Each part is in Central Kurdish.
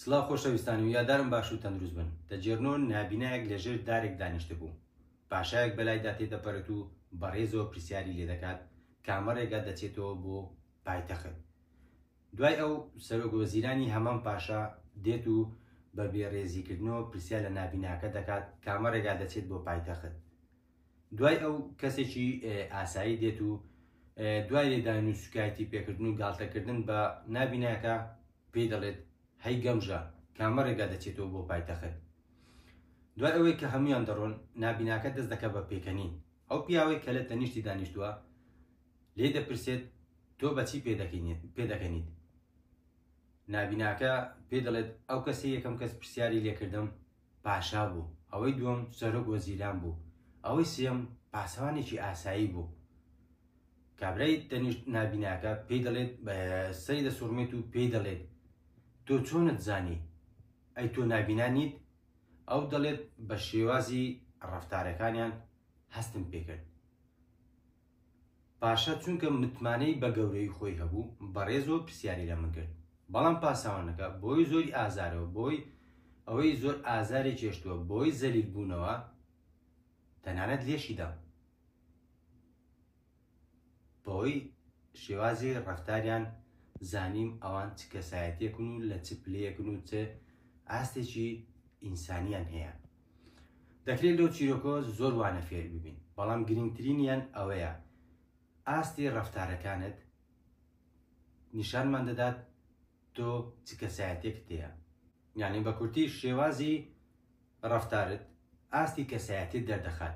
سڵاو خۆشەویستان و یاددارم باش و تەندروست بن. دەجێڕنەوە نابینایەک لەژێر دارێک دانیشتە بوو. پاشایەک بەلایدا تێدەپەرێت و بەڕێزەوە پرسیاری لێ دەکات کامە ڕێگا دەچێتەوە بۆ پایتەخت. دوای ئەو سەرۆکوەزیرانی هەمان پاشا دێت و بە بێڕێزیکردنەوە پرسیار لە نابیناکە دەکات کامە ڕێگا دەچێت بۆ پایتەخت. دوای ئەو کەسێکی ئاسایی دێت و دوای لێدان و سوکایەتی پێکردن و گاڵتەکردن بە نابیناکە پێی دەڵێت هەی گەمژە کامە ڕێگا دەچێتەوە بۆ پایتەخت. دوای ئەوەی کە هەمویان دەڕۆن نابیناکە دەست دەکە بە پێکەنین. ئەو پیاوەی کە لە تەنیشتی دانیشتووە لێ دەپرسێت تۆ بەچی پێدەکەنیت. نابیناکە پێ دەڵێت ئەو کەسی یەکەم کەس پرسیاری لێکردم پاشا بوو، ئەوەی دووەم سەرۆک وەزیران بوو، ئەوەی سێم پاسەوانێکی ئاسایی بوو. کابرای تەنیشت نابیناکە پێی دەڵێت سەری دەسوڕمێت و پێی دەڵێت تۆ چۆنت زانی؟ ئەی تۆ نابینا نیت؟ ئەو دەڵێت بە شێوازی ڕەفتارەکانیان هەستم پێکرد. پاشا چونکە متمانەی بە گەورەی خۆی هەبوو بەڕێزەوە پرسیاری لە من کرد، بەڵام پاسەوانەکە بۆی زۆری ئازارەوە، بۆی ئەوەی زۆر ئازاری چێشتووە، بۆی زەلیل بوونەوە تەنانەت لێشیدا، بۆی شێوازی ڕەفتاریان زانیم ئەوان چ کەسایەتێکن و لە چ پلەیەکن و چ ئاستێکی ئینسانیان هەیە. دەکرێت لەو چیرۆکۆ زۆر وانە فێر ببین، بەڵام گرنگترینیان ئەوەیە ئاستی ڕەفتارەکانت نیشانمان دەدات تۆ چ کەسایەتێکت هەیە. یعنی بە کورتی شێوازی ڕەفتارت ئاستی کەسایەتت دەردەخات.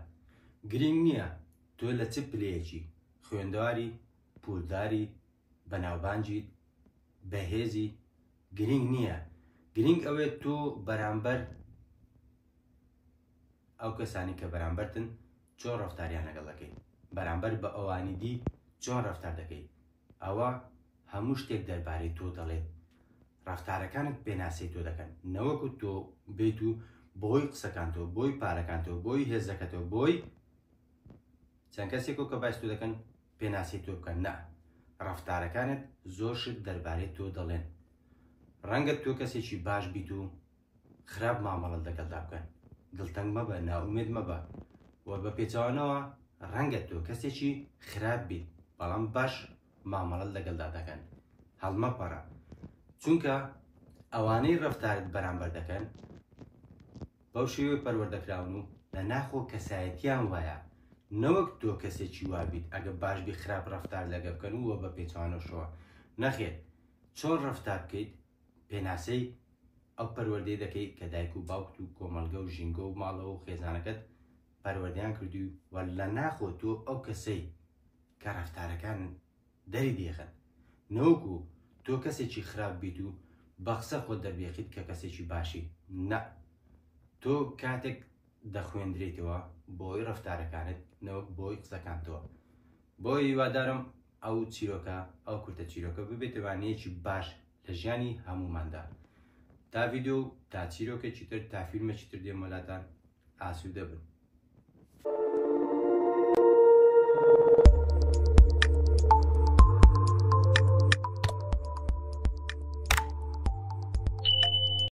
گرنگ نییە تۆ لە چ پلەیەکی، خوێندەواری، پولداری، بەناوبانجیت، بەهێزی، گرنگ نییە. گرنگ ئەوێت تۆ بەرامبەر ئەو کەسانی کە بەرامبەرتن چۆن ڕەفتاریان لەگەڵ دەکەیت، بەرامبەر بە ئەوانی دی چۆن ڕەفتار دەکەیت. ئەوە هەموو شتێک دەربارەی تۆ دەڵێت. ڕەفتارەکانت پێناسەی تۆ دەکەن، نەوەکو تۆ بێت و بۆی قسەکانتەوە، بۆی پارەکانتەوە، بۆی هێزەکەتەوە، بۆی چەند کەسێکەوە کە باش تۆ دەکەن پێناسەی تۆ بکەن. نە، ڕەفتارەکانت زۆر شت دەربارەی تۆ دەڵێن. ڕەنگە تۆ کەسێکی باش بیت و خراپ مامەڵەت لەگەڵدا بکەن، دڵتەنگ مەبە، ناومێد مەبە، وە بە پێچەوانەوە ڕەنگە تۆ کەسێکی خراپ بیت بەڵام باش مامەڵەت لەگەڵدا دەکەن. هەڵمەپەڕە، چونکە ئەوانەی ڕەفتارت بەرامبەر دەکەن بەو شێوەیە پەروەردەکراون و لە ناخۆ کەسایەتیان وایە، نەوەک تۆ کەسێکی وابیت ئەگە باشبی خراپ ڕەفتار لەگە بکەن وە بە پێچوانەشەوە. نەخێت، چۆن ڕەفتار بکەیت پێناسەی ئەو پەروەردەی دەکەیت کە دایک و باوکت و کۆمەلگە و ژینگە و ماڵەوە و خێزانەکەت پەروەردەیان کردی و لە ناخۆ تۆ ئەو کەسەی کە ڕەفتارەکان دەری دێخن، نەوەکو تۆ کەسێکی خراپ بیت و بە قسە خۆت دەربێخیت کە کەسێکی باشی. نە، تۆ کاتێک دەخوێندرێتەوە بۆی ڕەفتارەکانت نەوەک بۆی قسەکانتەوە. بۆی هیوادارم ئەو چیرۆکە، ئەو کورتە چیرۆکە ببێتە وانەیەکی باش لە ژیانی هەموماندا. تا ڤیدیۆ و تا چیرۆکێکی تر، تا فیلمێکی تر دێم وەلاتان، ئاسوودە بن.